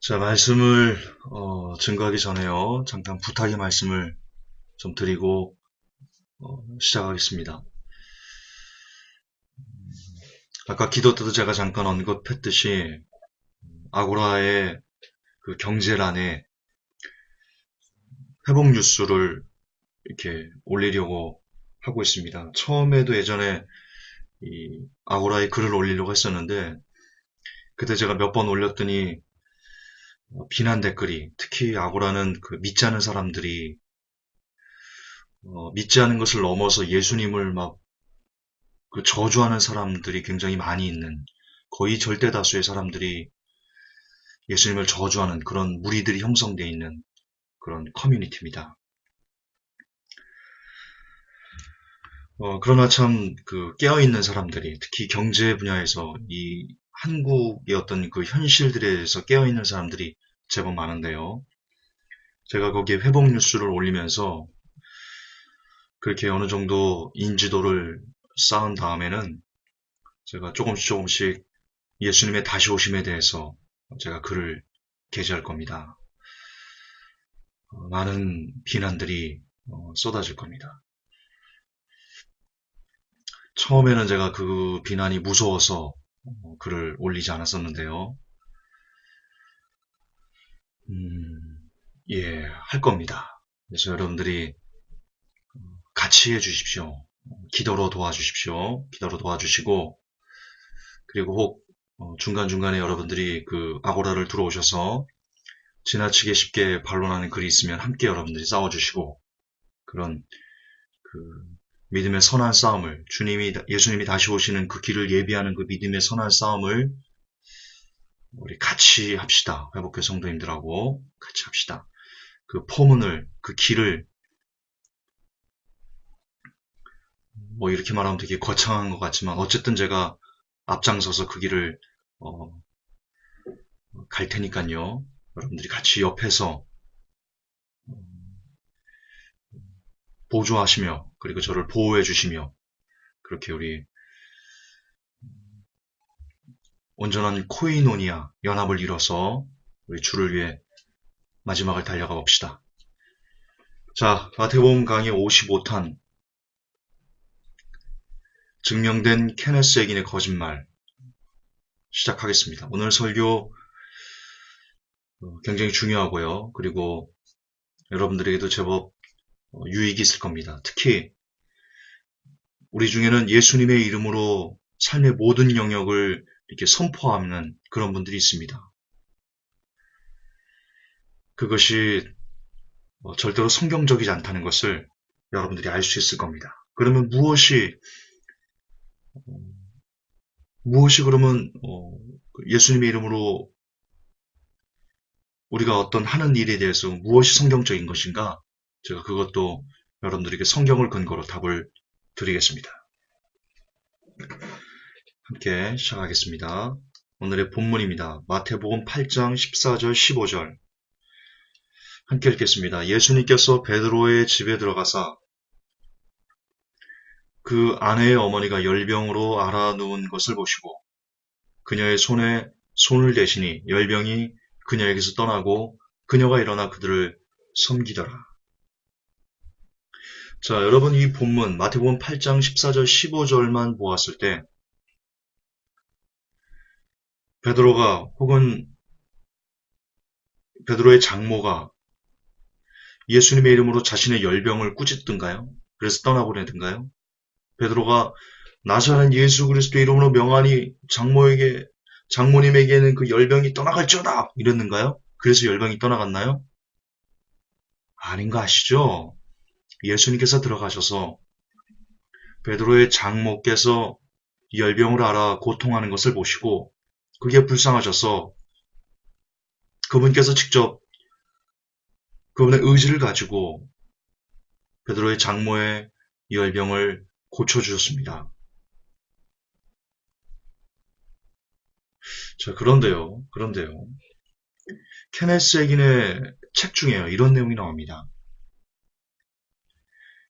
자, 말씀을 증거하기 전에요. 잠깐 부탁의 말씀을 좀 드리고 시작하겠습니다. 아까 기도 때도 제가 잠깐 언급했듯이 아고라의 그 경제란에 회복 뉴스를 이렇게 올리려고 하고 있습니다. 처음에도 예전에 이 아고라에 글을 올리려고 했었는데 그때 제가 몇 번 올렸더니 비난 댓글이, 특히 아고라는 그 믿지 않는 사람들이 믿지 않는 것을 넘어서 예수님을 막 그 저주하는 사람들이 굉장히 많이 있는, 거의 절대 다수의 사람들이 예수님을 저주하는 그런 무리들이 형성되어 있는 그런 커뮤니티입니다. 그러나 참 그 깨어있는 사람들이, 특히 경제 분야에서 이 한국의 어떤 그 현실들에 대해서 깨어있는 사람들이 제법 많은데요. 제가 거기에 회복 뉴스를 올리면서 그렇게 어느 정도 인지도를 쌓은 다음에는 제가 조금씩 예수님의 다시 오심에 대해서 제가 글을 게재할 겁니다. 많은 비난들이 쏟아질 겁니다. 처음에는 제가 그 비난이 무서워서 글을 올리지 않았었는데요. 예, 할 겁니다. 그래서 여러분들이 같이 해주십시오. 기도로 도와주십시오. 기도로 도와주시고, 그리고 혹 중간중간에 여러분들이 그 아고라를 들어오셔서 지나치게 쉽게 반론하는 글이 있으면 함께 여러분들이 싸워주시고, 그런 그 믿음의 선한 싸움을, 예수님이 다시 오시는 그 길을 예비하는 그 믿음의 선한 싸움을 우리 같이 합시다. 회복교 성도님들하고 같이 합시다. 그 포문을, 그 길을, 뭐 이렇게 말하면 되게 거창한 것 같지만 어쨌든 제가 앞장서서 그 길을 갈 테니까요. 여러분들이 같이 옆에서 보조하시며, 그리고 저를 보호해 주시며, 그렇게 우리 온전한 코이노니아 연합을 이뤄서 우리 주를 위해 마지막을 달려가 봅시다. 자, 마태복음 강의 55탄, 증명된 케네스 액인의 거짓말 시작하겠습니다. 오늘 설교 굉장히 중요하고요. 그리고 여러분들에게도 제법 유익이 있을 겁니다. 특히 우리 중에는 예수님의 이름으로 삶의 모든 영역을 이렇게 선포하는 그런 분들이 있습니다. 그것이 절대로 성경적이지 않다는 것을 여러분들이 알 수 있을 겁니다. 그러면 무엇이 그러면 예수님의 이름으로 우리가 어떤 하는 일에 대해서 무엇이 성경적인 것인가? 제가 그것도 여러분들에게 성경을 근거로 답을 드리겠습니다. 함께 시작하겠습니다. 오늘의 본문입니다. 마태복음 8장 14절 15절 함께 읽겠습니다. 예수님께서 베드로의 집에 들어가사 그 아내의 어머니가 열병으로 앓아누운 것을 보시고 그녀의 손에 손을 대시니 열병이 그녀에게서 떠나고 그녀가 일어나 그들을 섬기더라. 자, 여러분 이 본문 마태복음 8장 14절 15절만 보았을 때 베드로가 혹은 베드로의 장모가 예수님의 이름으로 자신의 열병을 꾸짖든가요? 그래서 떠나보내든가요? 베드로가 나사렛 예수 그리스도의 이름으로 명하니 장모님에게는 그 열병이 떠나갈지어다 이랬는가요? 그래서 열병이 떠나갔나요? 아닌 거 아시죠? 예수님께서 들어가셔서 베드로의 장모께서 열병을 앓아 고통하는 것을 보시고 그게 불쌍하셔서 그분께서 직접 그분의 의지를 가지고 베드로의 장모의 열병을 고쳐주셨습니다. 자, 그런데요. 케네스 액인의 책 중에요. 이런 내용이 나옵니다.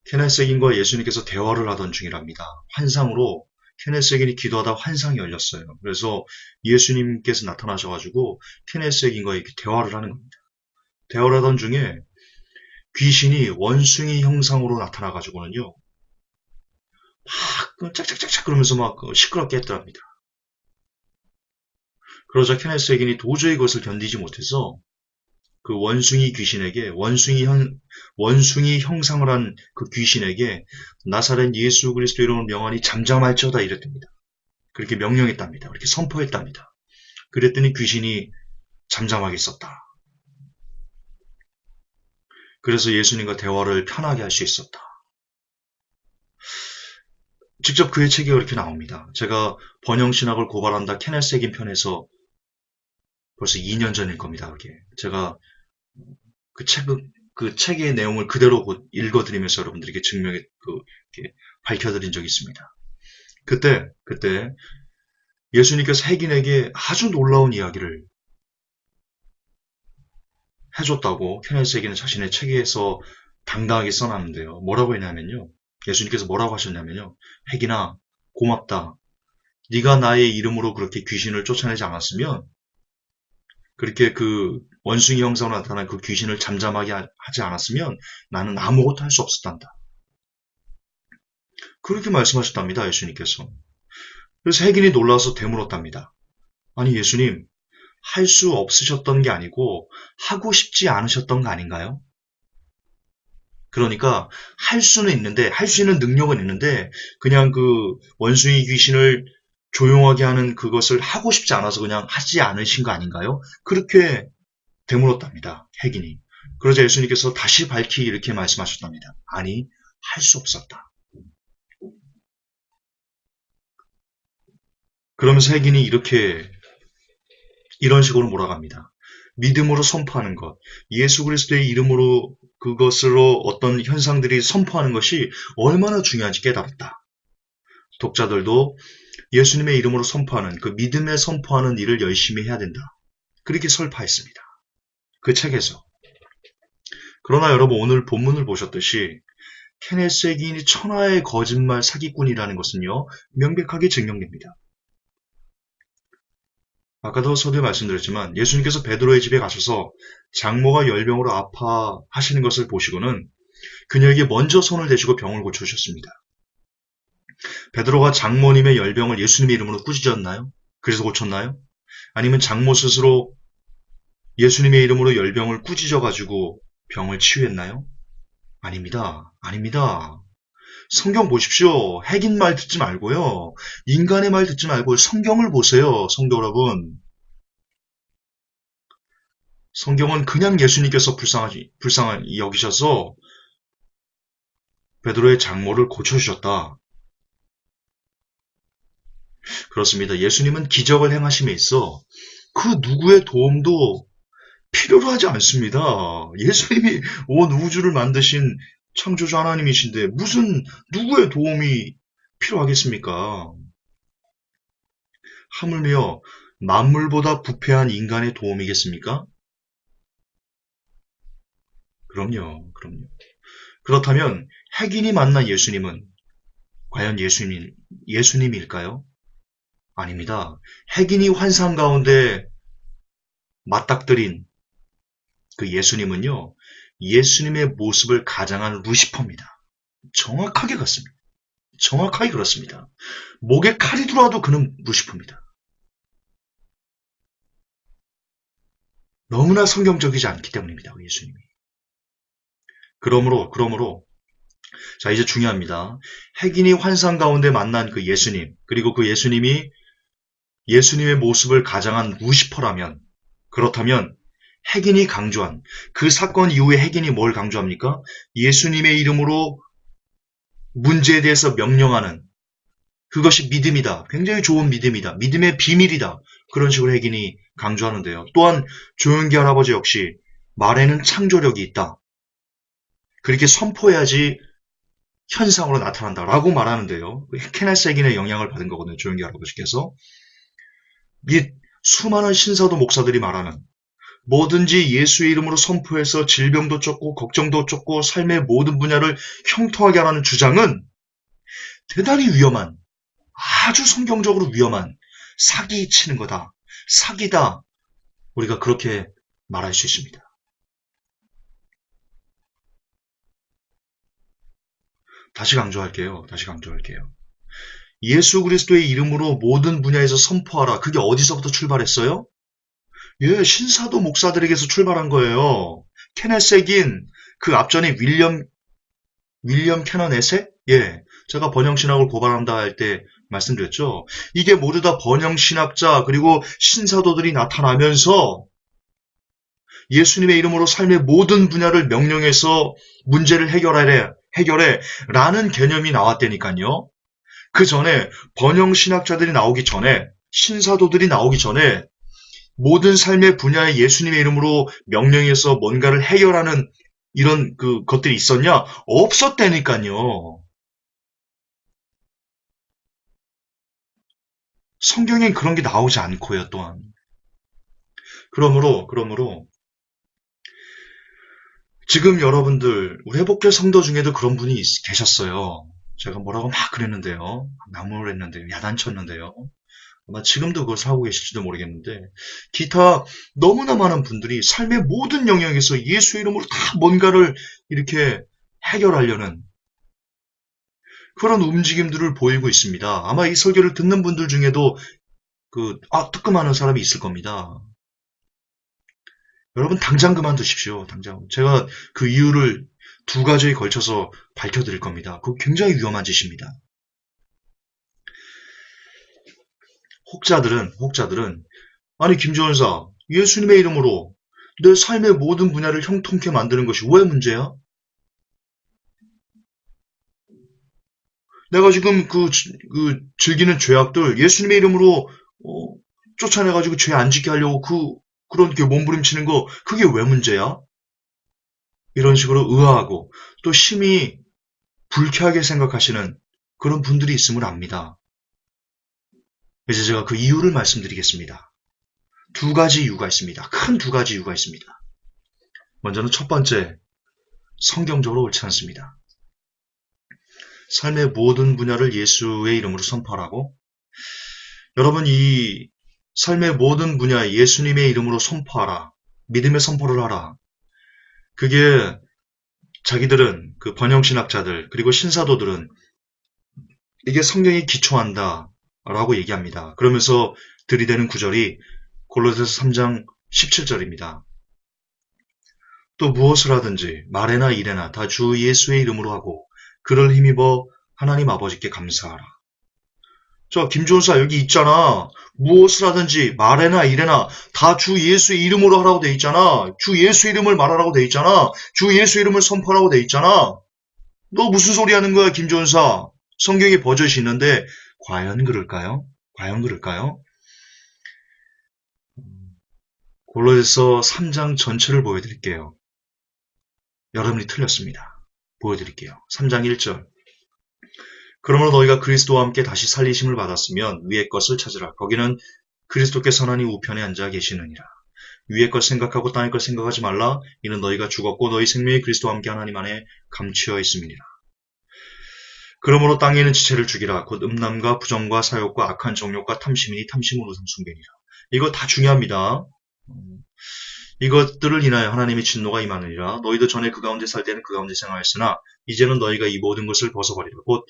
케네스 액인과 예수님께서 대화를 하던 중이랍니다. 환상으로 케네스 에긴이 기도하다 환상이 열렸어요. 그래서 예수님께서 나타나셔가지고 케네스 에긴과 이렇게 대화를 하는 겁니다. 대화를 하던 중에 귀신이 원숭이 형상으로 나타나가지고는요, 막 짝짝짝짝 그러면서 막 시끄럽게 했더랍니다. 그러자 케네스 에긴이 도저히 그것을 견디지 못해서 그 원숭이 귀신에게, 원숭이 형상을 한 그 귀신에게 나사렛 예수 그리스도 이름으로 명하니 잠잠할지어다 이랬답니다. 그렇게 명령했답니다. 그렇게 선포했답니다. 그랬더니 귀신이 잠잠하게 있었다. 그래서 예수님과 대화를 편하게 할 수 있었다. 직접 그의 책이 이렇게 나옵니다. 제가 번영신학을 고발한다 케네스 에긴 편에서 벌써 2년 전일 겁니다. 그게 제가 그 책의 내용을 그대로 읽어드리면서 여러분들에게 이렇게 밝혀드린 적이 있습니다. 그때 예수님께서 흑인에게 아주 놀라운 이야기를 해줬다고 케네스 에긴은 자신의 책에서 당당하게 써놨는데요. 뭐라고 했냐면요. 예수님께서 뭐라고 하셨냐면요. 흑인아, 고맙다. 네가 나의 이름으로 그렇게 귀신을 쫓아내지 않았으면, 그렇게 그 원숭이 형상으로 나타난 그 귀신을 잠잠하게 하지 않았으면 나는 아무것도 할 수 없었단다. 그렇게 말씀하셨답니다. 예수님께서. 그래서 흑인이 놀라서 되물었답니다. 아니 예수님, 할 수 없으셨던 게 아니고 하고 싶지 않으셨던 거 아닌가요? 그러니까 할 수는 있는데, 할 수 있는 능력은 있는데 그냥 그 원숭이 귀신을 조용하게 하는 그것을 하고 싶지 않아서 그냥 하지 않으신 거 아닌가요? 그렇게 되물었답니다. 흑인이. 그러자 예수님께서 다시 밝히 이렇게 말씀하셨답니다. 아니, 할 수 없었다. 그러면서 흑인이 이런 식으로 몰아갑니다. 믿음으로 선포하는 것, 예수 그리스도의 이름으로 그것으로 어떤 현상들이 선포하는 것이 얼마나 중요한지 깨달았다. 독자들도 예수님의 이름으로 선포하는, 그 믿음에 선포하는 일을 열심히 해야 된다. 그렇게 설파했습니다. 그 책에서. 그러나 여러분, 오늘 본문을 보셨듯이 케네스 에긴이 천하의 거짓말 사기꾼이라는 것은요, 명백하게 증명됩니다. 아까도 서두에 말씀드렸지만 예수님께서 베드로의 집에 가셔서 장모가 열병으로 아파하시는 것을 보시고는 그녀에게 먼저 손을 대시고 병을 고쳐주셨습니다. 베드로가 장모님의 열병을 예수님의 이름으로 꾸짖었나요? 그래서 고쳤나요? 아니면 장모 스스로 예수님의 이름으로 열병을 꾸짖어가지고 병을 치유했나요? 아닙니다. 아닙니다. 성경 보십시오. 흑인 말 듣지 말고요. 인간의 말 듣지 말고 성경을 보세요. 성도 여러분. 성경은 그냥 예수님께서 불쌍히 여기셔서 베드로의 장모를 고쳐주셨다. 그렇습니다. 예수님은 기적을 행하심에 있어 그 누구의 도움도 필요로 하지 않습니다. 예수님이 온 우주를 만드신 창조주 하나님이신데 무슨 누구의 도움이 필요하겠습니까? 하물며 만물보다 부패한 인간의 도움이겠습니까? 그럼요. 그렇다면 흑인이 만난 예수님은 과연 예수님일까요? 아닙니다. 흑인이 환상 가운데 맞닥뜨린 그 예수님은요, 예수님의 모습을 가장한 루시퍼입니다. 정확하게 그렇습니다. 목에 칼이 들어와도 그는 루시퍼입니다. 너무나 성경적이지 않기 때문입니다. 예수님이. 그러므로 자 이제 중요합니다. 흑인이 환상 가운데 만난 그 예수님, 그리고 그 예수님이 예수님의 모습을 가장한 루시퍼라면, 그렇다면 흑인이 강조한 그 사건 이후에 흑인이 뭘 강조합니까? 예수님의 이름으로 문제에 대해서 명령하는 그것이 믿음이다. 굉장히 좋은 믿음이다. 믿음의 비밀이다. 그런 식으로 흑인이 강조하는데요. 또한 조용기 할아버지 역시 말에는 창조력이 있다. 그렇게 선포해야지 현상으로 나타난다라고 말하는데요. 케네스 흑인의 영향을 받은 거거든요. 조용기 할아버지께서. 및 수많은 신사도 목사들이 말하는 뭐든지 예수의 이름으로 선포해서 질병도 쫓고 걱정도 쫓고 삶의 모든 분야를 형통하게 하라는 주장은 대단히 위험한 아주 성경적으로 위험한 사기 치는 거다. 사기다. 우리가 그렇게 말할 수 있습니다. 다시 강조할게요. 예수 그리스도의 이름으로 모든 분야에서 선포하라. 그게 어디서부터 출발했어요? 예, 신사도 목사들에게서 출발한 거예요. 케네색인 그 앞전에 윌리엄 캐넌 에세? 예, 제가 번영신학을 고발한다 할 때 말씀드렸죠. 이게 모두 다 번영신학자 그리고 신사도들이 나타나면서 예수님의 이름으로 삶의 모든 분야를 명령해서 문제를 해결해 라는 개념이 나왔다니까요. 그 전에 번영신학자들이 나오기 전에 신사도들이 나오기 전에 모든 삶의 분야에 예수님의 이름으로 명령해서 뭔가를 해결하는 이런 그 것들이 있었냐? 없었다니까요. 성경엔 그런 게 나오지 않고요, 또한. 그러므로 지금 여러분들 우리 회복교 성도 중에도 그런 분이 계셨어요. 제가 뭐라고 막 그랬는데요. 나무를 했는데요. 야단쳤는데요. 아마 지금도 그걸 하고 계실지도 모르겠는데 기타 너무나 많은 분들이 삶의 모든 영역에서 예수 이름으로 다 뭔가를 이렇게 해결하려는 그런 움직임들을 보이고 있습니다. 아마 이 설교를 듣는 분들 중에도 뜨끔하는 사람이 있을 겁니다. 여러분 당장 그만두십시오. 당장. 제가 그 이유를 2가지에 걸쳐서 밝혀드릴 겁니다. 그거 굉장히 위험한 짓입니다. 혹자들은 아니 김전사 예수님의 이름으로 내 삶의 모든 분야를 형통케 만드는 것이 왜 문제야? 내가 지금 즐기는 죄악들 예수님의 이름으로 쫓아내가지고 죄 안 짓게 하려고 그런 몸부림치는 거 그게 왜 문제야? 이런 식으로 의아하고 또 심히 불쾌하게 생각하시는 그런 분들이 있음을 압니다. 이제 제가 그 이유를 말씀드리겠습니다. 2가지 이유가 있습니다. 큰 2가지 이유가 있습니다. 먼저는 첫 번째, 성경적으로 옳지 않습니다. 삶의 모든 분야를 예수의 이름으로 선포하라고? 여러분 이 삶의 모든 분야에 예수님의 이름으로 선포하라. 믿음의 선포를 하라. 그게 자기들은 그 번영신학자들 그리고 신사도들은 이게 성경에 기초한다 라고 얘기합니다. 그러면서 들이대는 구절이 골로새서 3장 17절입니다. 또 무엇을 하든지 말에나 일에나 다 주 예수의 이름으로 하고 그를 힘입어 하나님 아버지께 감사하라. 자, 김준사 여기 있잖아. 무엇을 하든지 말에나 일에나 다 주 예수의 이름으로 하라고 돼 있잖아. 주 예수 이름을 말하라고 돼 있잖아. 주 예수 이름을 선포하라고 돼 있잖아. 너 무슨 소리 하는 거야, 김준사? 성경에 버젓이 있는데 과연 그럴까요? 골로새서 3장 전체를 보여드릴게요. 여러분이 틀렸습니다. 보여드릴게요. 3장 1절. 그러므로 너희가 그리스도와 함께 다시 살리심을 받았으면 위의 것을 찾으라. 거기는 그리스도께서 하나님 우편에 앉아 계시느니라. 위의 것 생각하고 땅의 것 생각하지 말라. 이는 너희가 죽었고 너희 생명이 그리스도와 함께 하나님 안에 감추어 있음이니라. 그러므로 땅에 있는 지체를 죽이라. 곧 음란과 부정과 사욕과 악한 정욕과 탐심이니 탐심은 우상 숭배니라. 이거 다 중요합니다. 이것들을 인하여 하나님의 진노가 임하느니라. 너희도 전에 그 가운데 살 때는 그 가운데 생활했으나 이제는 너희가 이 모든 것을 벗어버리라. 곧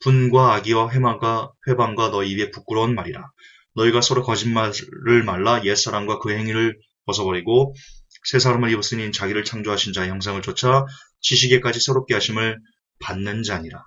분과 악의와 회방과 너희 입에 부끄러운 말이라. 너희가 서로 거짓말을 말라 옛사람과 그 행위를 벗어버리고 새 사람을 입었으니 자기를 창조하신 자의 형상을 쫓아 지식에까지 새롭게 하심을 받는 자니라.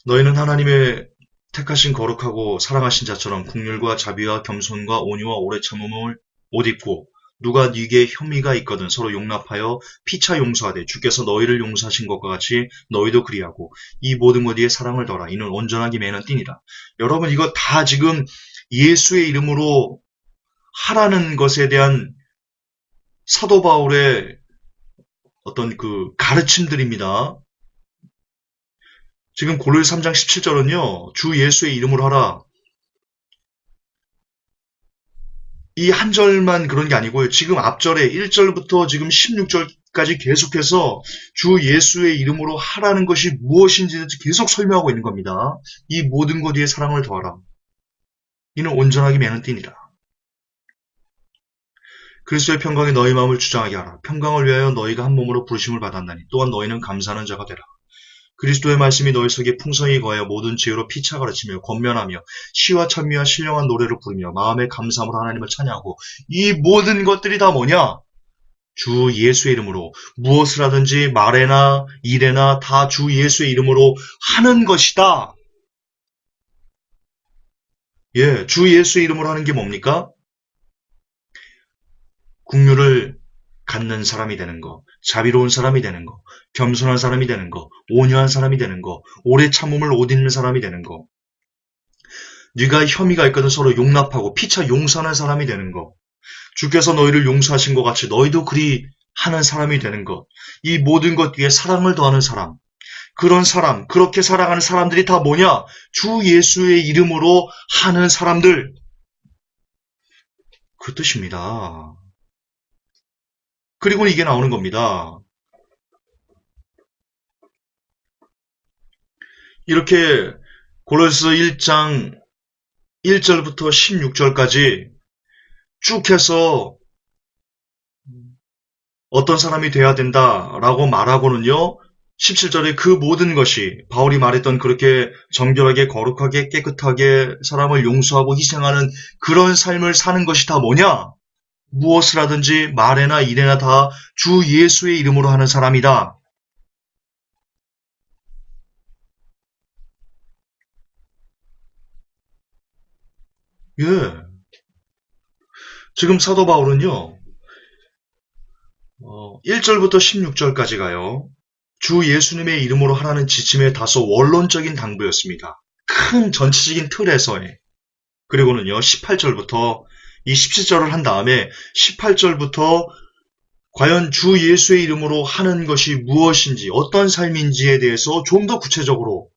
너희는 하나님의 택하신 거룩하고 사랑하신 자처럼 긍휼과 자비와 겸손과 온유와 오래 참음을 옷 입고 누가 네게 혐의가 있거든 서로 용납하여 피차 용서하되 주께서 너희를 용서하신 것과 같이 너희도 그리하고 이 모든 것 위에 사랑을 더하라. 이는 온전하기 매는 띠니라. 여러분 이거 다 지금 예수의 이름으로 하라는 것에 대한 사도 바울의 어떤 그 가르침들입니다. 지금 골로새 3장 17절은요. 주 예수의 이름으로 하라. 이 한 절만 그런 게 아니고요. 지금 앞절에 1절부터 지금 16절 끝까지 계속해서 주 예수의 이름으로 하라는 것이 무엇인지 계속 설명하고 있는 겁니다. 이 모든 것 위에 사랑을 더하라. 이는 온전하게 매는 띠니라. 그리스도의 평강이 너희 마음을 주장하게 하라. 평강을 위하여 너희가 한 몸으로 부르심을 받았나니 또한 너희는 감사하는 자가 되라. 그리스도의 말씀이 너희 속에 풍성히 거하여 모든 지혜로 피차 가르치며 권면하며 시와 찬미와 신령한 노래를 부르며 마음의 감사함으로 하나님을 찬양하고 이 모든 것들이 다 뭐냐? 주 예수의 이름으로 무엇을 하든지 말에나 일에나 다 주 예수의 이름으로 하는 것이다. 예, 주 예수의 이름으로 하는 게 뭡니까? 국률을 갖는 사람이 되는 거, 자비로운 사람이 되는 거, 겸손한 사람이 되는 거, 온유한 사람이 되는 거, 오래 참음을 옷 입는 사람이 되는 거, 네가 혐의가 있거든 서로 용납하고 피차 용서하는 사람이 되는 거, 주께서 너희를 용서하신 것 같이 너희도 그리 하는 사람이 되는 것, 이 모든 것 위에 사랑을 더하는 사람, 그런 사람, 그렇게 살아가는 사람들이 다 뭐냐? 주 예수의 이름으로 하는 사람들. 그 뜻입니다. 그리고 이게 나오는 겁니다. 이렇게 고린도서 1장 1절부터 16절까지 쭉 해서 어떤 사람이 돼야 된다라고 말하고는요. 17절에 그 모든 것이 바울이 말했던 그렇게 정결하게 거룩하게 깨끗하게 사람을 용서하고 희생하는 그런 삶을 사는 것이 다 뭐냐? 무엇을 하든지 말에나 일에나 다 주 예수의 이름으로 하는 사람이다. 예. 지금 사도 바울은요. 1절부터 16절까지 가요. 주 예수님의 이름으로 하라는 지침의 다소 원론적인 당부였습니다. 큰 전체적인 틀에서의. 그리고는요. 18절부터 이 17절을 한 다음에 18절부터 과연 주 예수의 이름으로 하는 것이 무엇인지 어떤 삶인지에 대해서 좀 더 구체적으로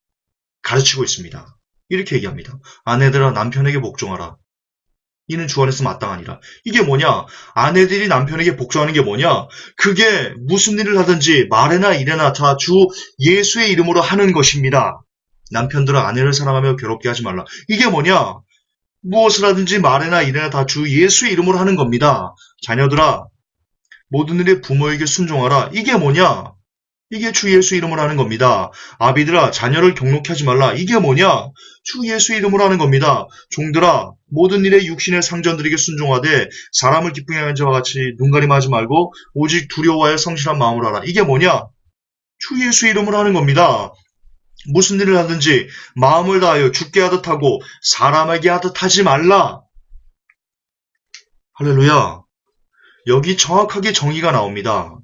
가르치고 있습니다. 이렇게 얘기합니다. 아내들아 남편에게 복종하라. 이는 주 안에서 마땅하니라. 이게 뭐냐? 아내들이 남편에게 복종하는 게 뭐냐? 그게 무슨 일을 하든지 말에나 일에나 다 주 예수의 이름으로 하는 것입니다. 남편들아 아내를 사랑하며 괴롭게 하지 말라. 이게 뭐냐? 무엇을 하든지 말에나 일에나 다 주 예수의 이름으로 하는 겁니다. 자녀들아 모든 일에 부모에게 순종하라. 이게 뭐냐? 이게 주 예수 이름으로 하는 겁니다. 아비들아 자녀를 경록히 하지 말라. 이게 뭐냐? 주 예수 이름으로 하는 겁니다. 종들아 모든 일에 육신의 상전들에게 순종하되 사람을 기쁘게 하는 자와 같이 눈가림하지 말고 오직 두려워하여 성실한 마음으로 하라. 이게 뭐냐? 주 예수 이름으로 하는 겁니다. 무슨 일을 하든지 마음을 다하여 주께 하듯 하고 사람에게 하듯 하지 말라. 할렐루야. 여기 정확하게 정의가 나옵니다.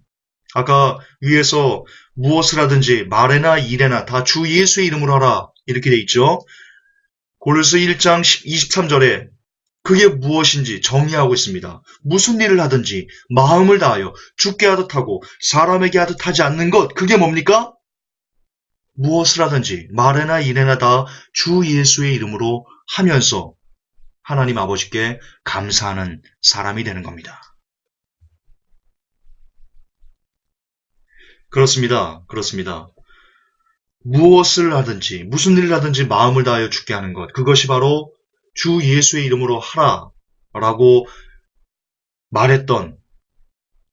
아까 위에서 무엇을 하든지 말에나 일에나 다 주 예수의 이름으로 하라 이렇게 돼 있죠. 고린도서 1장 23절에 그게 무엇인지 정의하고 있습니다. 무슨 일을 하든지 마음을 다하여 주께 하듯 하고 사람에게 하듯 하지 않는 것 그게 뭡니까? 무엇을 하든지 말에나 일에나 다 주 예수의 이름으로 하면서 하나님 아버지께 감사하는 사람이 되는 겁니다. 그렇습니다. 무엇을 하든지 무슨 일을 하든지 마음을 다하여 주께 하는 것 그것이 바로 주 예수의 이름으로 하라 라고 말했던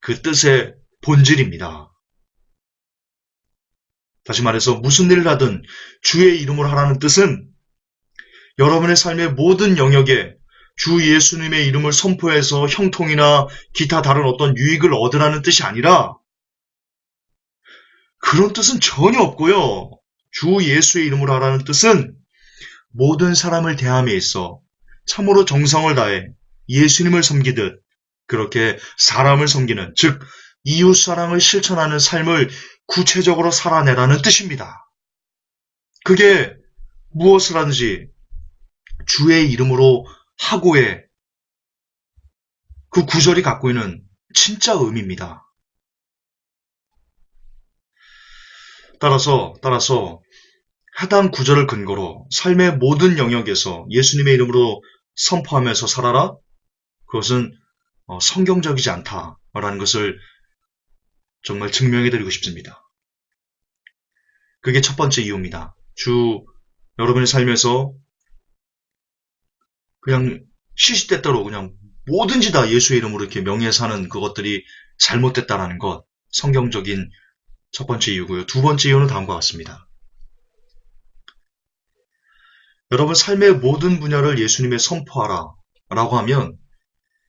그 뜻의 본질입니다. 다시 말해서 무슨 일을 하든 주의 이름으로 하라는 뜻은 여러분의 삶의 모든 영역에 주 예수님의 이름을 선포해서 형통이나 기타 다른 어떤 유익을 얻으라는 뜻이 아니라 그런 뜻은 전혀 없고요. 주 예수의 이름으로 하라는 뜻은 모든 사람을 대함에 있어 참으로 정성을 다해 예수님을 섬기듯 그렇게 사람을 섬기는 즉 이웃사랑을 실천하는 삶을 구체적으로 살아내라는 뜻입니다. 그게 무엇을 하든지 주의 이름으로 하고의 그 구절이 갖고 있는 진짜 의미입니다. 따라서 해당 구절을 근거로 삶의 모든 영역에서 예수님의 이름으로 선포하면서 살아라? 그것은 성경적이지 않다라는 것을 정말 증명해드리고 싶습니다. 그게 첫 번째 이유입니다. 여러분의 삶에서 그냥 시시때때로 그냥 뭐든지 다 예수의 이름으로 이렇게 명예 사는 그것들이 잘못됐다라는 것, 성경적인 첫 번째 이유고요. 두 번째 이유는 다음과 같습니다. 여러분 삶의 모든 분야를 예수님의 선포하라 라고 하면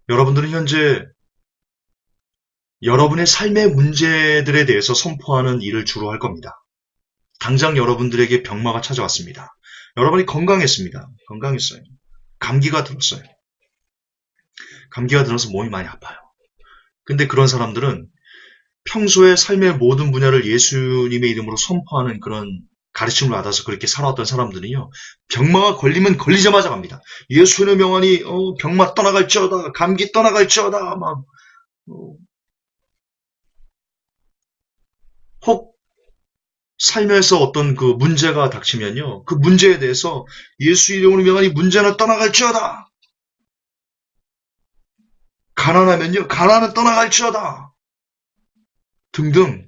여러분들은 현재 여러분의 삶의 문제들에 대해서 선포하는 일을 주로 할 겁니다. 당장 여러분들에게 병마가 찾아왔습니다. 여러분이 건강했습니다. 건강했어요. 감기가 들었어요. 감기가 들어서 몸이 많이 아파요. 근데 그런 사람들은 평소에 삶의 모든 분야를 예수님의 이름으로 선포하는 그런 가르침을 받아서 그렇게 살아왔던 사람들은요, 병마가 걸리면 걸리자마자 갑니다. 예수의 명하니 병마 떠나갈지어다, 감기 떠나갈지어다, 혹 삶에서 어떤 그 문제가 닥치면요, 그 문제에 대해서 예수 이름으로 명하니 문제는 떠나갈지어다. 가난하면요, 가난은 떠나갈지어다. 등등.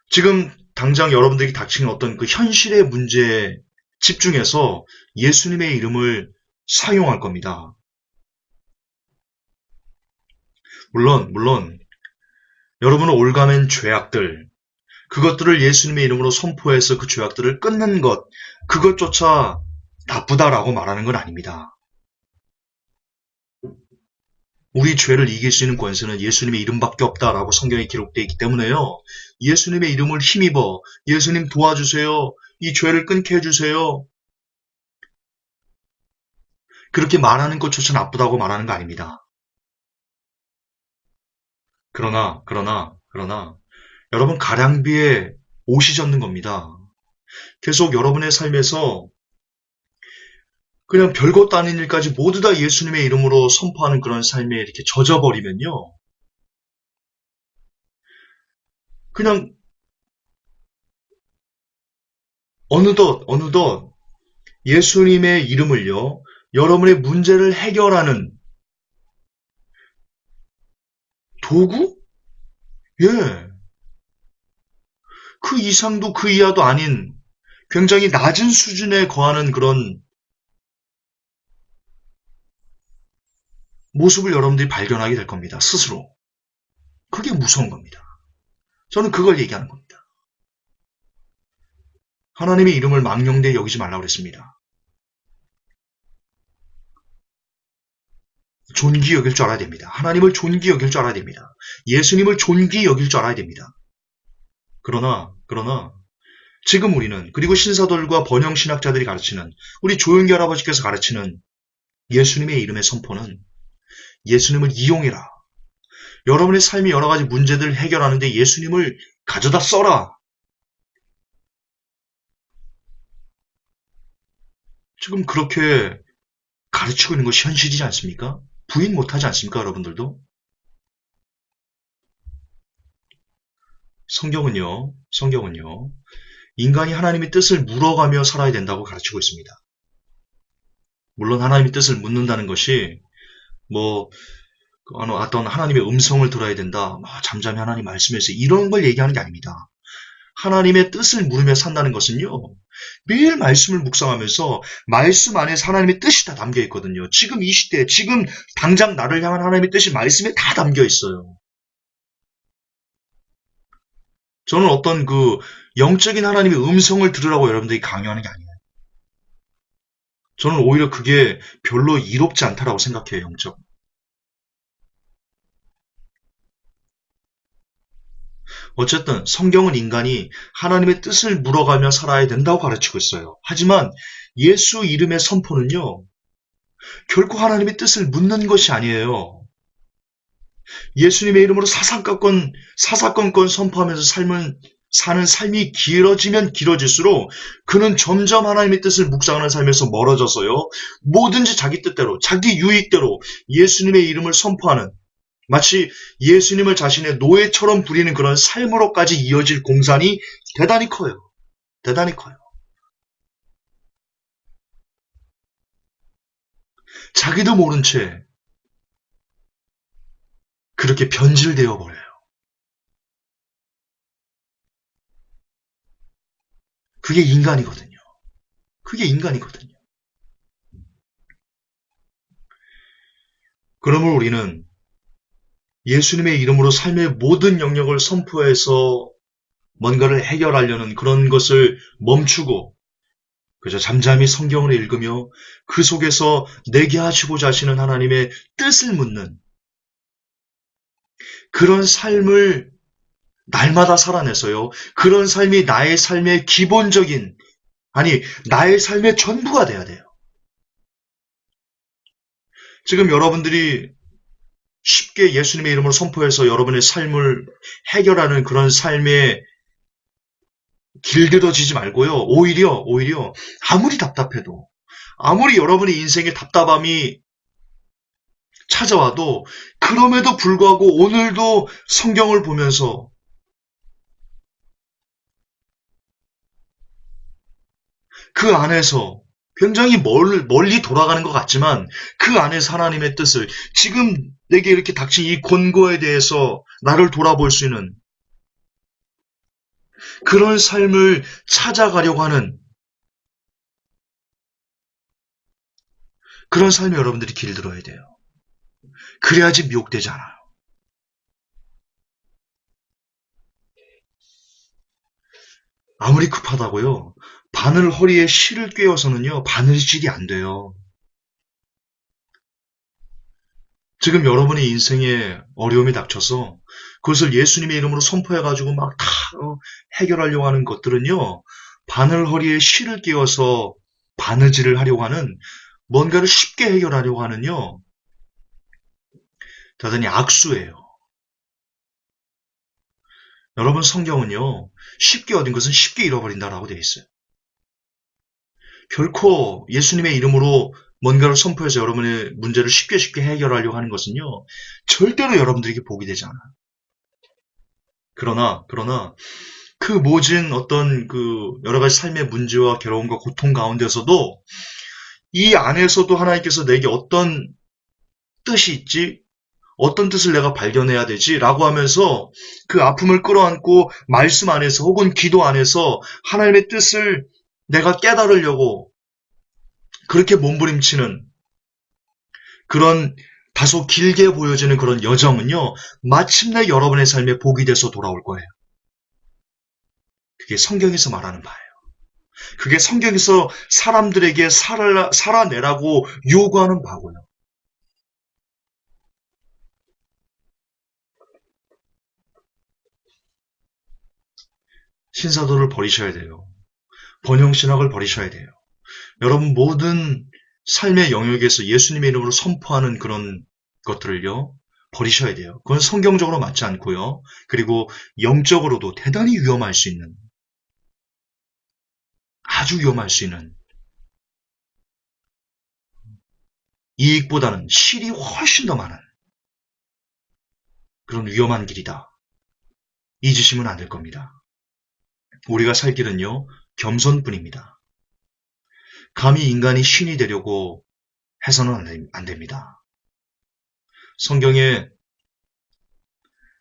지금 당장 여러분들에게 닥치는 어떤 그 현실의 문제에 집중해서 예수님의 이름을 사용할 겁니다. 물론, 여러분은 올가맨 죄악들, 그것들을 예수님의 이름으로 선포해서 그 죄악들을 끊는 것, 그것조차 나쁘다라고 말하는 건 아닙니다. 우리 죄를 이길 수 있는 권세는 예수님의 이름밖에 없다라고 성경에 기록되어 있기 때문에요. 예수님의 이름을 힘입어 예수님 도와주세요. 이 죄를 끊게 해주세요. 그렇게 말하는 것조차 나쁘다고 말하는 거 아닙니다. 그러나 여러분 가량비에 옷이 젖는 겁니다. 계속 여러분의 삶에서 그냥 별것도 아닌 일까지 모두 다 예수님의 이름으로 선포하는 그런 삶에 이렇게 젖어버리면요. 그냥 어느덧 예수님의 이름을요. 여러분의 문제를 해결하는 도구? 예. 그 이상도 그 이하도 아닌 굉장히 낮은 수준에 거하는 그런 모습을 여러분들이 발견하게 될 겁니다. 스스로. 그게 무서운 겁니다. 저는 그걸 얘기하는 겁니다. 하나님의 이름을 망령되이 여기지 말라고 그랬습니다. 존귀 여길 줄 알아야 됩니다. 하나님을 존귀 여길 줄 알아야 됩니다. 예수님을 존귀 여길 줄 알아야 됩니다. 그러나 지금 우리는 그리고 신사들과 번영신학자들이 가르치는 우리 조용기 할아버지께서 가르치는 예수님의 이름의 선포는 예수님을 이용해라. 여러분의 삶이 여러 가지 문제들을 해결하는데 예수님을 가져다 써라. 지금 그렇게 가르치고 있는 것이 현실이지 않습니까? 부인 못하지 않습니까, 여러분들도? 성경은요, 인간이 하나님의 뜻을 물어가며 살아야 된다고 가르치고 있습니다. 물론 하나님의 뜻을 묻는다는 것이 어떤 하나님의 음성을 들어야 된다, 잠잠히 하나님 말씀에서 이런 걸 얘기하는 게 아닙니다. 하나님의 뜻을 물으며 산다는 것은요, 매일 말씀을 묵상하면서 말씀 안에 하나님의 뜻이 다 담겨 있거든요. 지금 이 시대, 지금 당장 나를 향한 하나님의 뜻이 말씀에 다 담겨 있어요. 저는 어떤 그 영적인 하나님의 음성을 들으라고 여러분들이 강요하는 게 아니에요. 저는 오히려 그게 별로 이롭지 않다라고 생각해요, 영적. 어쨌든 성경은 인간이 하나님의 뜻을 물어가며 살아야 된다고 가르치고 있어요. 하지만 예수 이름의 선포는요, 결코 하나님의 뜻을 묻는 것이 아니에요. 예수님의 이름으로 사사건건 선포하면서 사는 삶이 길어지면 길어질수록 그는 점점 하나님의 뜻을 묵상하는 삶에서 멀어져서요, 뭐든지 자기 뜻대로, 자기 유익대로 예수님의 이름을 선포하는, 마치 예수님을 자신의 노예처럼 부리는 그런 삶으로까지 이어질 공산이 대단히 커요. 대단히 커요. 자기도 모른 채 그렇게 변질되어 버려요. 그게 인간이거든요. 그게 인간이거든요. 그러므로 우리는 예수님의 이름으로 삶의 모든 영역을 선포해서 뭔가를 해결하려는 그런 것을 멈추고 그저 잠잠히 성경을 읽으며 그 속에서 내게 하시고자 하시는 하나님의 뜻을 묻는 그런 삶을 날마다 살아내서요. 그런 삶이 나의 삶의 기본적인, 아니, 나의 삶의 전부가 돼야 돼요. 지금 여러분들이 쉽게 예수님의 이름으로 선포해서 여러분의 삶을 해결하는 그런 삶에 길들여지지 말고요. 오히려 아무리 답답해도, 아무리 여러분의 인생에 답답함이 찾아와도 그럼에도 불구하고 오늘도 성경을 보면서 그 안에서 굉장히 멀리 돌아가는 것 같지만 그 안에서 하나님의 뜻을 지금 내게 이렇게 닥친 이 권고에 대해서 나를 돌아볼 수 있는 그런 삶을 찾아가려고 하는 그런 삶에 여러분들이 길들어야 돼요. 그래야지 미혹되지 않아요. 아무리 급하다고요. 바늘 허리에 실을 꿰어서는요. 바느질이 안 돼요. 지금 여러분의 인생에 어려움이 닥쳐서 그것을 예수님의 이름으로 선포해가지고 막 다 해결하려고 하는 것들은요. 바늘 허리에 실을 꿰어서 바느질을 하려고 하는 뭔가를 쉽게 해결하려고 하는요. 대단히 악수예요. 여러분 성경은요. 쉽게 얻은 것은 쉽게 잃어버린다라고 되어 있어요. 결코 예수님의 이름으로 뭔가를 선포해서 여러분의 문제를 쉽게 해결하려고 하는 것은요. 절대로 여러분들에게 복이 되지 않아요. 그러나 그 모진 어떤 그 여러 가지 삶의 문제와 괴로움과 고통 가운데서도 이 안에서도 하나님께서 내게 어떤 뜻이 있지? 어떤 뜻을 내가 발견해야 되지? 라고 하면서 그 아픔을 끌어안고 말씀 안에서 혹은 기도 안에서 하나님의 뜻을 내가 깨달으려고 그렇게 몸부림치는 그런 다소 길게 보여지는 그런 여정은요. 마침내 여러분의 삶에 복이 돼서 돌아올 거예요. 그게 성경에서 말하는 바예요. 그게 성경에서 사람들에게 살아내라고 요구하는 바고요. 신사도를 버리셔야 돼요. 번영신학을 버리셔야 돼요. 여러분 모든 삶의 영역에서 예수님의 이름으로 선포하는 그런 것들을요. 버리셔야 돼요. 그건 성경적으로 맞지 않고요. 그리고 영적으로도 대단히 위험할 수 있는 아주 위험할 수 있는 이익보다는 실이 훨씬 더 많은 그런 위험한 길이다. 잊으시면 안 될 겁니다. 우리가 살 길은요. 겸손뿐입니다. 감히 인간이 신이 되려고 해서는 안 됩니다. 성경에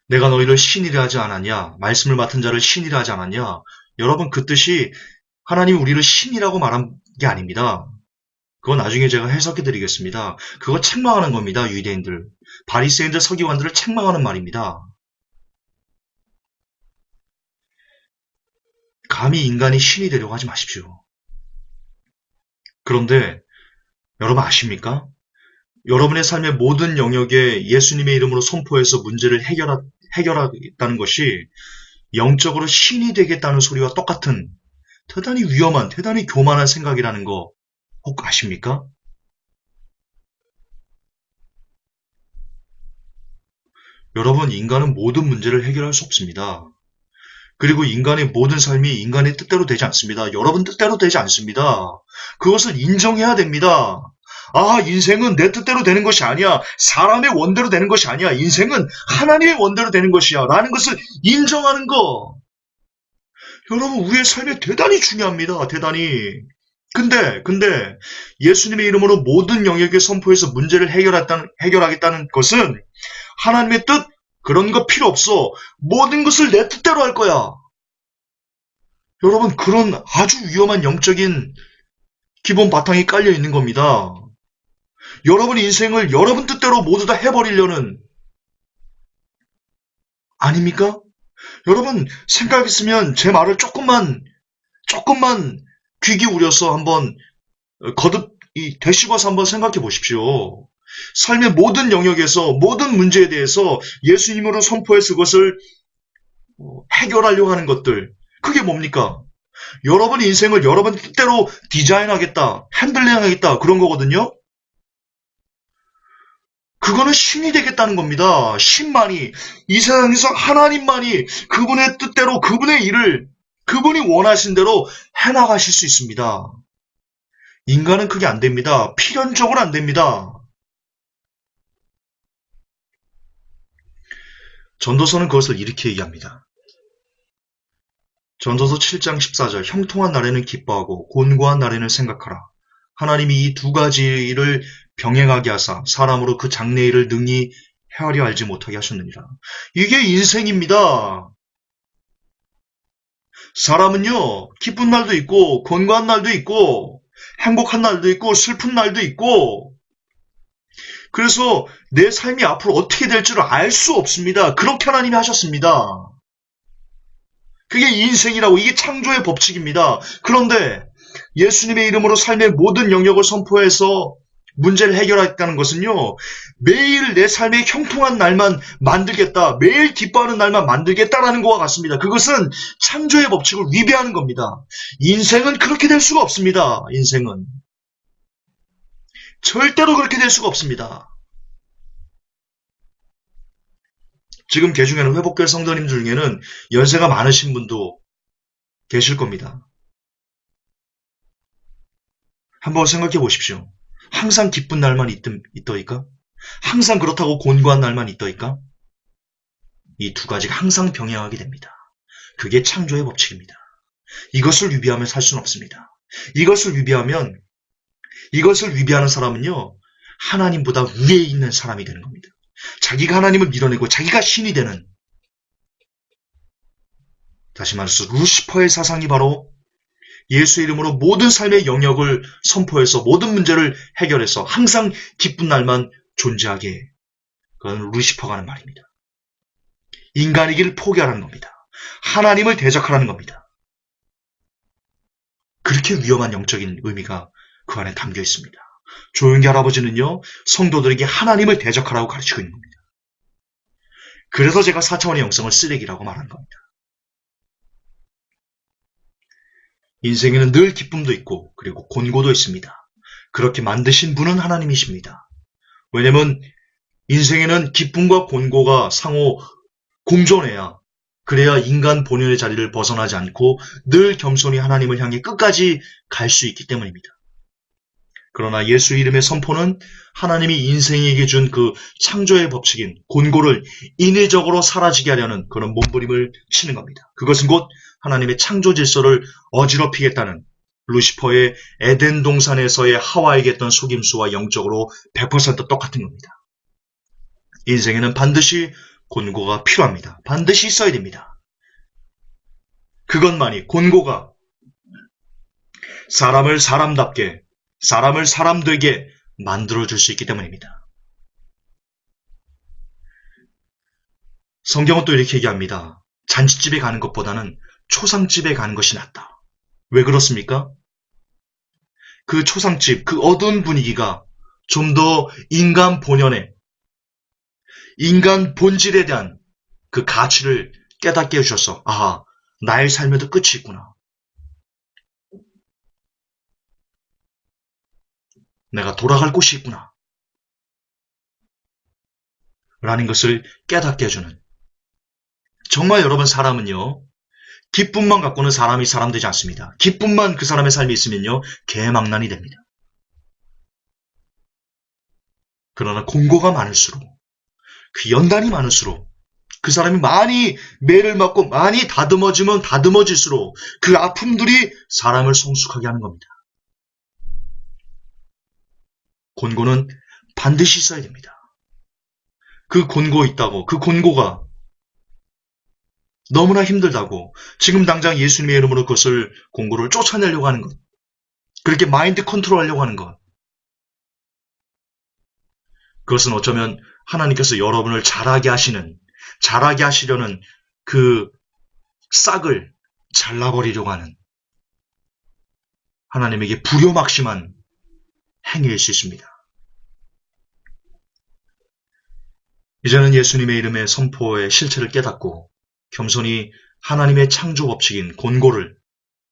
내가 너희를 신이라 하지 않았냐? 말씀을 맡은 자를 신이라 하지 않았냐? 여러분 그 뜻이 하나님이 우리를 신이라고 말한 게 아닙니다. 그건 나중에 제가 해석해 드리겠습니다. 그거 책망하는 겁니다. 유대인들. 바리새인들 서기관들을 책망하는 말입니다. 감히 인간이 신이 되려고 하지 마십시오. 그런데 여러분 아십니까? 여러분의 삶의 모든 영역에 예수님의 이름으로 선포해서 문제를 해결하겠다는 것이 영적으로 신이 되겠다는 소리와 똑같은 대단히 위험한, 대단히 교만한 생각이라는 거 혹 아십니까? 여러분, 인간은 모든 문제를 해결할 수 없습니다. 그리고 인간의 모든 삶이 인간의 뜻대로 되지 않습니다. 여러분 뜻대로 되지 않습니다. 그것을 인정해야 됩니다. 아, 인생은 내 뜻대로 되는 것이 아니야. 사람의 원대로 되는 것이 아니야. 인생은 하나님의 원대로 되는 것이야. 라는 것을 인정하는 거. 여러분, 우리의 삶에 대단히 중요합니다. 대단히. 근데 예수님의 이름으로 모든 영역에 선포해서 문제를 해결하겠다는 것은 하나님의 뜻, 그런 거 필요 없어. 모든 것을 내 뜻대로 할 거야. 여러분, 그런 아주 위험한 영적인 기본 바탕이 깔려 있는 겁니다. 여러분 인생을 여러분 뜻대로 모두 다 해버리려는, 아닙니까? 여러분, 생각 있으면 제 말을 조금만 귀 기울여서 한번 거듭 되씹어서 한번 생각해 보십시오. 삶의 모든 영역에서 모든 문제에 대해서 예수님으로 선포해서 그것을 해결하려고 하는 것들, 그게 뭡니까? 여러분 인생을 여러분 뜻대로 디자인하겠다, 핸들링하겠다, 그런 거거든요. 그거는 신이 되겠다는 겁니다. 신만이, 이 세상에서 하나님만이 그분의 뜻대로 그분의 일을 그분이 원하신 대로 해나가실 수 있습니다. 인간은 그게 안 됩니다. 필연적으로 안 됩니다. 전도서는 그것을 이렇게 얘기합니다. 전도서 7장 14절, 형통한 날에는 기뻐하고 곤고한 날에는 생각하라. 하나님이 이 두 가지를 병행하게 하사 사람으로 그 장래일을 능히 헤아려 알지 못하게 하셨느니라. 이게 인생입니다. 사람은요, 기쁜 날도 있고 곤고한 날도 있고 행복한 날도 있고 슬픈 날도 있고, 그래서 내 삶이 앞으로 어떻게 될 줄 알 수 없습니다. 그렇게 하나님이 하셨습니다. 그게 인생이라고, 이게 창조의 법칙입니다. 그런데 예수님의 이름으로 삶의 모든 영역을 선포해서 문제를 해결하겠다는 것은요, 매일 내 삶의 형통한 날만 만들겠다, 매일 기뻐하는 날만 만들겠다라는 것과 같습니다. 그것은 창조의 법칙을 위배하는 겁니다. 인생은 그렇게 될 수가 없습니다. 인생은 절대로 그렇게 될 수가 없습니다. 지금 계 중에는 회복교회 성도님 중에는 연세가 많으신 분도 계실 겁니다. 한번 생각해 보십시오. 항상 기쁜 날만 있더이까? 항상 그렇다고 곤고한 날만 있더이까? 이 두 가지가 항상 병행하게 됩니다. 그게 창조의 법칙입니다. 이것을 위배하며 살 수는 없습니다. 이것을 위배하는 사람은요, 하나님보다 위에 있는 사람이 되는 겁니다. 자기가 하나님을 밀어내고 자기가 신이 되는, 다시 말해서 루시퍼의 사상이 바로 예수의 이름으로 모든 삶의 영역을 선포해서 모든 문제를 해결해서 항상 기쁜 날만 존재하게, 그건 루시퍼가 하는 말입니다. 인간이기를 포기하라는 겁니다. 하나님을 대적하라는 겁니다. 그렇게 위험한 영적인 의미가 그 안에 담겨 있습니다. 조용기 할아버지는요, 성도들에게 하나님을 대적하라고 가르치고 있는 겁니다. 그래서 제가 4차원의 영성을 쓰레기라고 말하는 겁니다. 인생에는 늘 기쁨도 있고 그리고 곤고도 있습니다. 그렇게 만드신 분은 하나님이십니다. 왜냐면 인생에는 기쁨과 곤고가 상호 공존해야, 그래야 인간 본연의 자리를 벗어나지 않고 늘 겸손히 하나님을 향해 끝까지 갈 수 있기 때문입니다. 그러나 예수 이름의 선포는 하나님이 인생에게 준 그 창조의 법칙인 곤고를 인위적으로 사라지게 하려는 그런 몸부림을 치는 겁니다. 그것은 곧 하나님의 창조 질서를 어지럽히겠다는 루시퍼의 에덴 동산에서의 하와에게 했던 속임수와 영적으로 100% 똑같은 겁니다. 인생에는 반드시 곤고가 필요합니다. 반드시 있어야 됩니다. 그것만이, 곤고가 사람을 사람답게, 사람을 사람 되게 만들어줄 수 있기 때문입니다. 성경은 또 이렇게 얘기합니다. 잔치집에 가는 것보다는 초상집에 가는 것이 낫다. 왜 그렇습니까? 그 초상집, 그 어두운 분위기가 좀 더 인간 본연의, 인간 본질에 대한 그 가치를 깨닫게 해주셔서, 아, 나의 삶에도 끝이 있구나. 내가 돌아갈 곳이 있구나. 라는 것을 깨닫게 해주는. 정말 여러분, 사람은요, 기쁨만 갖고는 사람이 사람 되지 않습니다. 기쁨만 그 사람의 삶에 있으면요, 개망난이 됩니다. 그러나 곤고가 많을수록, 그 연단이 많을수록, 그 사람이 많이 매를 맞고 많이 다듬어지면 다듬어질수록 그 아픔들이 사람을 성숙하게 하는 겁니다. 곤고는 반드시 있어야 됩니다. 그 곤고 있다고, 그 곤고가 너무나 힘들다고 지금 당장 예수님의 이름으로 그것을 공고를 쫓아내려고 하는 것. 그렇게 마인드 컨트롤하려고 하는 것. 그것은 어쩌면 하나님께서 여러분을 자라게 하시려는 그 싹을 잘라버리려고 하는 하나님에게 불효막심한 행위일 수 있습니다. 이제는 예수님의 이름의 선포의 실체를 깨닫고 겸손히 하나님의 창조 법칙인 권고를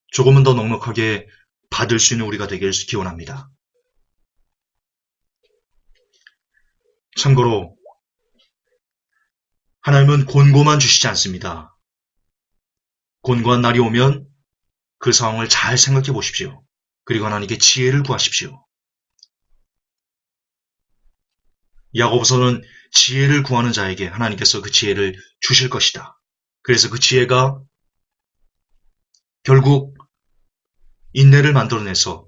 조금은 더 넉넉하게 받을 수 있는 우리가 되길 기원합니다. 참고로 하나님은 권고만 주시지 않습니다. 권고한 날이 오면 그 상황을 잘 생각해 보십시오. 그리고 하나님께 지혜를 구하십시오. 야고보서는 지혜를 구하는 자에게 하나님께서 그 지혜를 주실 것이다. 그래서 그 지혜가 결국 인내를 만들어내서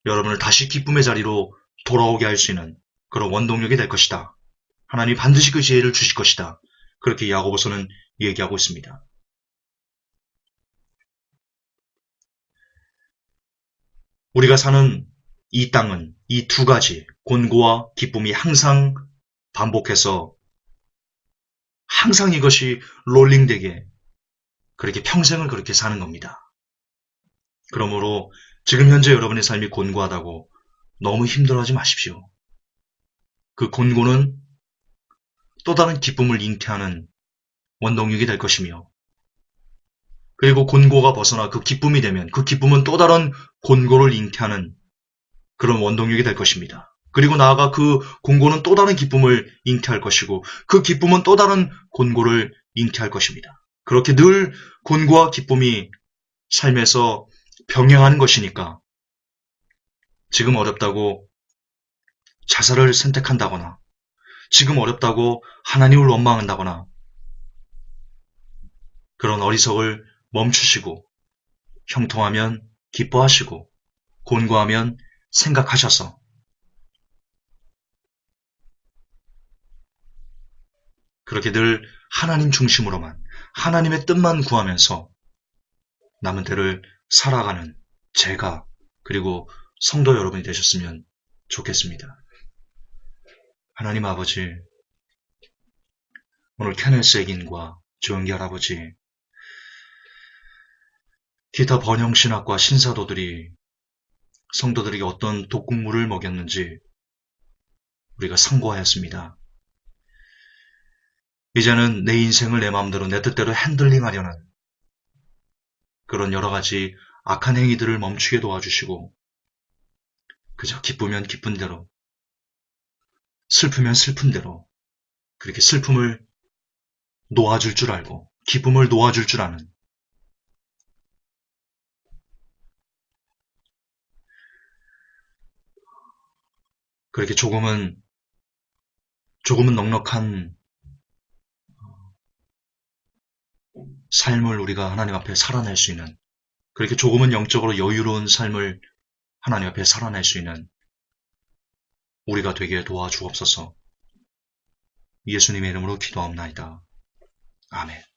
여러분을 다시 기쁨의 자리로 돌아오게 할 수 있는 그런 원동력이 될 것이다. 하나님이 반드시 그 지혜를 주실 것이다. 그렇게 야고보서는 얘기하고 있습니다. 우리가 사는 이 땅은 이 두 가지 곤고와 기쁨이 항상 반복해서 항상 이것이 롤링되게 그렇게 평생을 그렇게 사는 겁니다. 그러므로 지금 현재 여러분의 삶이 곤고하다고 너무 힘들어하지 마십시오. 그 곤고는 또 다른 기쁨을 잉태하는 원동력이 될 것이며 그리고 곤고가 벗어나 그 기쁨이 되면 그 기쁨은 또 다른 곤고를 잉태하는 그런 원동력이 될 것입니다. 그리고 나아가 그 곤고는 또 다른 기쁨을 잉태할 것이고 그 기쁨은 또 다른 곤고를 잉태할 것입니다. 그렇게 늘 곤고와 기쁨이 삶에서 병행하는 것이니까 지금 어렵다고 자살을 선택한다거나 지금 어렵다고 하나님을 원망한다거나 그런 어리석을 멈추시고 형통하면 기뻐하시고 곤고하면 생각하셔서 그렇게 늘 하나님 중심으로만 하나님의 뜻만 구하면서 남은 때를 살아가는 제가 그리고 성도 여러분이 되셨으면 좋겠습니다. 하나님 아버지, 오늘 케네스 액인과 조영기 할아버지, 기타 번영신학과 신사도들이 성도들에게 어떤 독국물을 먹였는지 우리가 상고하였습니다. 이제는 내 인생을 내 마음대로 내 뜻대로 핸들링하려는 그런 여러 가지 악한 행위들을 멈추게 도와주시고 그저 기쁘면 기쁜 대로 슬프면 슬픈 대로 그렇게 슬픔을 놓아줄 줄 알고 기쁨을 놓아줄 줄 아는 그렇게 조금은 넉넉한 삶을 우리가 하나님 앞에 살아낼 수 있는 그렇게 조금은 영적으로 여유로운 삶을 하나님 앞에 살아낼 수 있는 우리가 되게 도와주옵소서. 예수님의 이름으로 기도하옵나이다. 아멘.